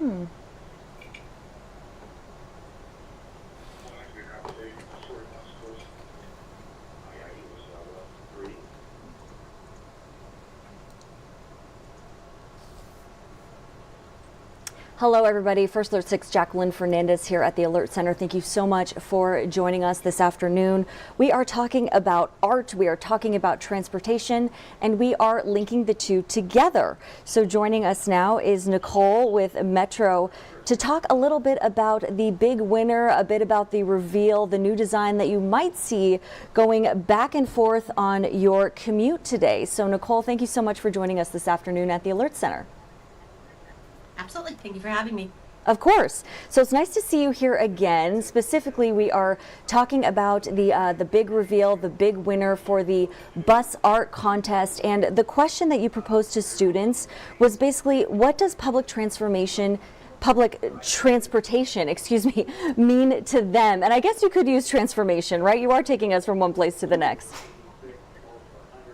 Hmm. Hello, everybody. First Alert 6, Jacqueline Fernandez here at the Alert Center. Thank you so much for joining us this afternoon. We are talking about art, we are talking about transportation, and we are linking the two together. So joining us now is Nicole with Metro to talk a little bit about the big winner, a bit about the reveal, the new design that you might see going back and forth on your commute today. So Nicole, thank you so much for joining us this afternoon at the Alert Center. Absolutely. Thank you for having me. Of course. So it's nice to see you here again. Specifically, we are talking about the big reveal, the big winner for the bus art contest. And the question that you proposed to students was basically, what does public transportation, excuse me, mean to them? And I guess you could use transformation, right? You are taking us from one place to the next.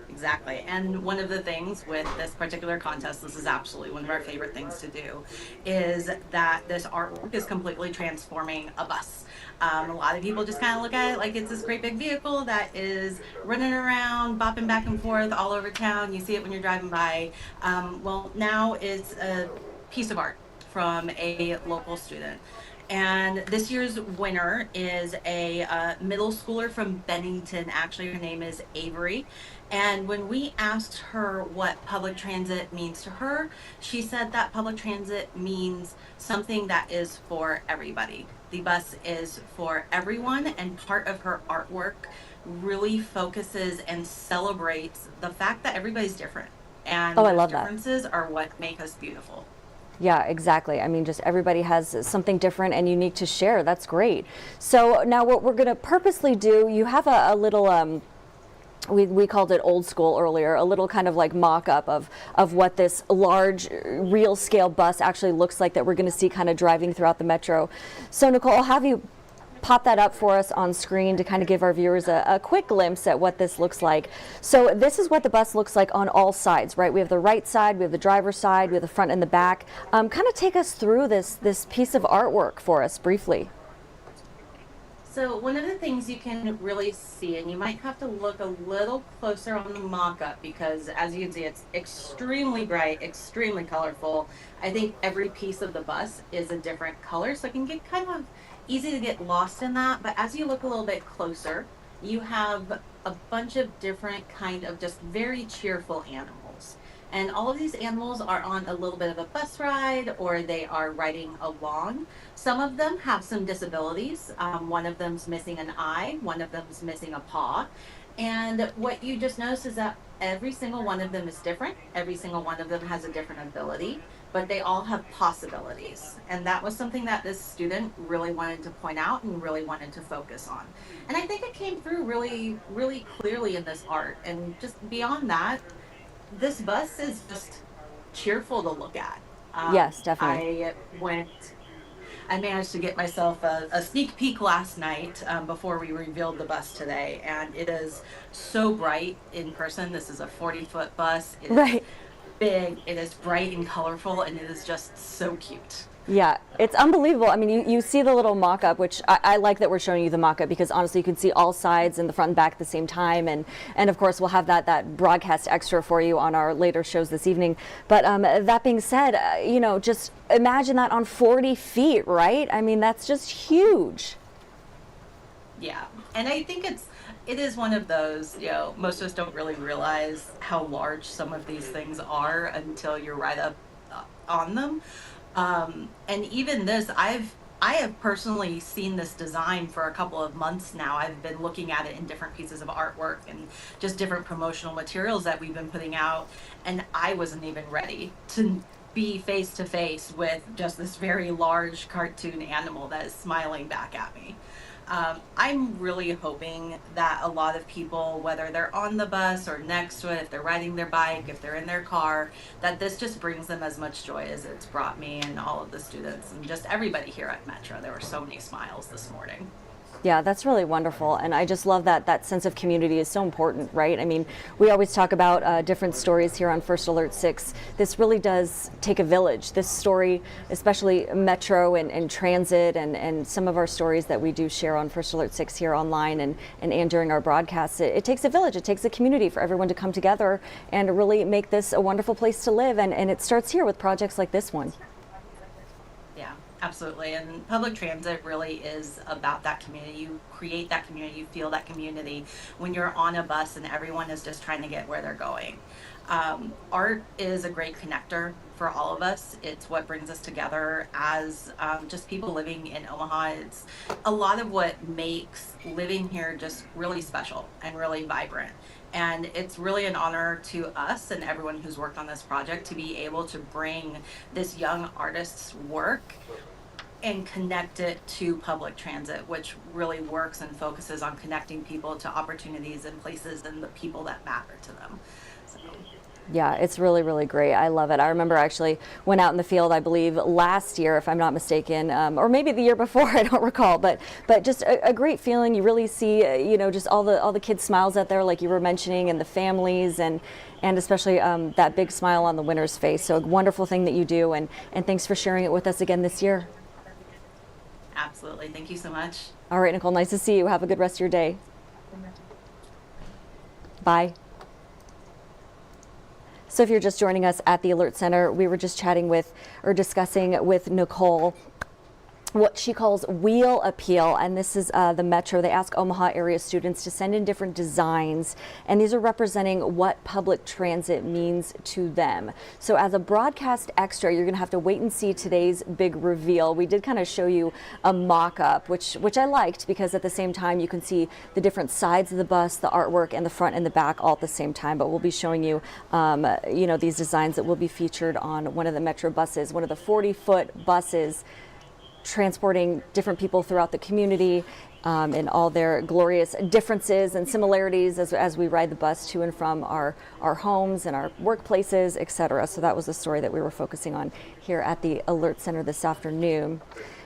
Exactly. And one of the things with this particular contest, this is absolutely one of our favorite things to do, is that this artwork is completely transforming a bus. A lot of people just kind of look at it like it's this great big vehicle that is running around, bopping back and forth all over town. You see it when you're driving by. Well, now it's a piece of art from a local student. And this year's winner is a middle schooler from Bennington. Actually, her name is Avery. And when we asked her what public transit means to her, she said that public transit means something that is for everybody. The bus is for everyone, and part of her artwork really focuses and celebrates the fact that everybody's different. And Oh, I those love that. differences are what make us beautiful. Yeah, exactly. I mean, just everybody has something different and unique to share. That's great. So now what we're going to purposely do, you have a little, we called it old school earlier, a little kind of like mock-up of what this large real scale bus actually looks like that we're going to see kind of driving throughout the metro. So Nicole, I'll have you pop that up for us on screen to kind of give our viewers a quick glimpse at what this looks like. So this is what the bus looks like on all sides, right? We have the right side, we have the driver's side, we have the front and the back. Kind of take us through this piece of artwork for us briefly. So one of the things you can really see, and you might have to look a little closer on the mock-up because as you can see, it's extremely bright, extremely colorful. I think every piece of the bus is a different color, so it can get kind of easy to get lost in that. But as you look a little bit closer, you have a bunch of different kind of just very cheerful animals. And all of these animals are on a little bit of a bus ride or they are riding along. Some of them have some disabilities. One of them's missing an eye, one of them's missing a paw. And what you just notice is that every single one of them is different. Every single one of them has a different ability, but they all have possibilities. And that was something that this student really wanted to point out and really wanted to focus on. And I think it came through really, really clearly in this art. And just beyond that, this bus is just cheerful to look at. Yes, definitely. I managed to get myself a sneak peek last night before we revealed the bus today, and it is so bright in person. This is a 40-foot bus. It is Right. big, it is bright and colorful, and it is just so cute. Yeah, it's unbelievable. I mean, you see the little mock-up, which I like that we're showing you the mock-up because honestly, you can see all sides and the front and back at the same time. And of course, we'll have that broadcast extra for you on our later shows this evening. But that being said, you know, just imagine that on 40 feet, right? I mean, that's just huge. Yeah, and I think it is one of those, you know, most of us don't really realize how large some of these things are until you're right up on them. And even this, I have personally seen this design for a couple of months now. I've been looking at it in different pieces of artwork and just different promotional materials that we've been putting out. And I wasn't even ready to be face to face with just this very large cartoon animal that is smiling back at me. I'm really hoping that a lot of people, whether they're on the bus or next to it, if they're riding their bike, if they're in their car, that this just brings them as much joy as it's brought me and all of the students and just everybody here at Metro. There were so many smiles this morning. Yeah, that's really wonderful. And I just love that sense of community is so important, right? I mean, we always talk about different stories here on First Alert 6. This really does take a village. This story, especially Metro and transit and some of our stories that we do share on First Alert 6 here online and during our broadcasts, it takes a village. It takes a community for everyone to come together and really make this a wonderful place to live. And it starts here with projects like this one. Yeah, absolutely. And public transit really is about that community. You create that community, you feel that community when you're on a bus and everyone is just trying to get where they're going. Art is a great connector for all of us. It's what brings us together as just people living in Omaha. It's a lot of what makes living here just really special and really vibrant. And it's really an honor to us and everyone who's worked on this project to be able to bring this young artist's work and connect it to public transit, which really works and focuses on connecting people to opportunities and places and the people that matter to them. So. Yeah, it's really, really great. I love it. I remember actually went out in the field, I believe last year, if I'm not mistaken, or maybe the year before, I don't recall, but just a great feeling. You really see, just all the kids' smiles out there, like you were mentioning, and the families, and especially that big smile on the winner's face. So a wonderful thing that you do, and thanks for sharing it with us again this year. Absolutely. Thank you so much. All right, Nicole, nice to see you. Have a good rest of your day. Bye. So if you're just joining us at the Alert Center, we were just chatting with or discussing with Nicole what she calls wheel appeal, and this is the Metro. They ask Omaha area students to send in different designs, and these are representing what public transit means to them. So as a broadcast extra, you're going to have to wait and see today's big reveal. We did kind of show you a mock-up, which I liked, because at the same time you can see the different sides of the bus, the artwork, and the front and the back all at the same time. But we'll be showing you, these designs that will be featured on one of the Metro buses, one of the 40-foot buses, transporting different people throughout the community in all their glorious differences and similarities as we ride the bus to and from our homes and our workplaces, etc. So that was the story that we were focusing on here at the Alert Center this afternoon.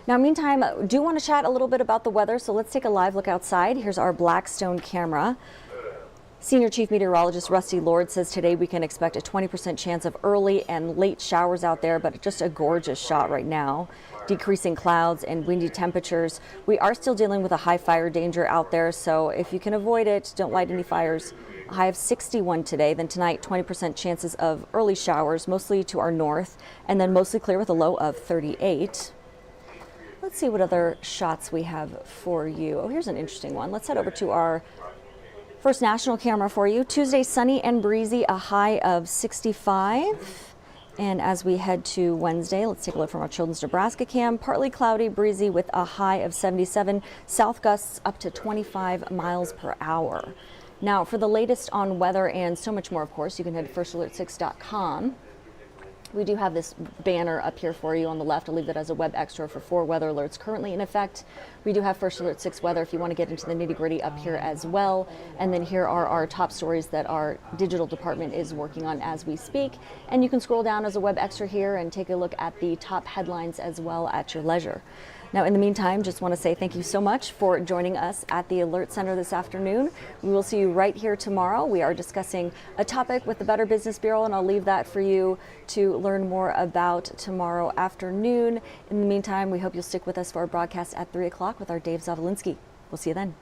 Now, meantime, I do want to chat a little bit about the weather, so let's take a live look outside. Here's our Blackstone camera. Senior Chief Meteorologist Rusty Lord says today we can expect a 20% chance of early and late showers out there, but just a gorgeous shot right now. Decreasing clouds and windy temperatures. We are still dealing with a high fire danger out there, so if you can avoid it, don't light any fires. A high of 61 today. Then tonight, 20% chances of early showers, mostly to our north, and then mostly clear with a low of 38. Let's see what other shots we have for you. Oh, here's an interesting one. Let's head over to our First National camera for you. Tuesday, sunny and breezy, a high of 65. And as we head to Wednesday, let's take a look from our Children's Nebraska cam. Partly cloudy, breezy with a high of 77. South gusts up to 25 miles per hour. Now, for the latest on weather and so much more, of course, you can head to firstalert6.com. We do have this banner up here for you on the left. I'll leave that as a web extra for 4 weather alerts currently in effect. We do have First Alert 6 weather if you want to get into the nitty-gritty up here as well. And then here are our top stories that our digital department is working on as we speak. And you can scroll down as a web extra here and take a look at the top headlines as well at your leisure. Now, in the meantime, just want to say thank you so much for joining us at the Alert Center this afternoon. We will see you right here tomorrow. We are discussing a topic with the Better Business Bureau, and I'll leave that for you to learn more about tomorrow afternoon. In the meantime, we hope you'll stick with us for our broadcast at 3 o'clock with our Dave Zavolinsky. We'll see you then.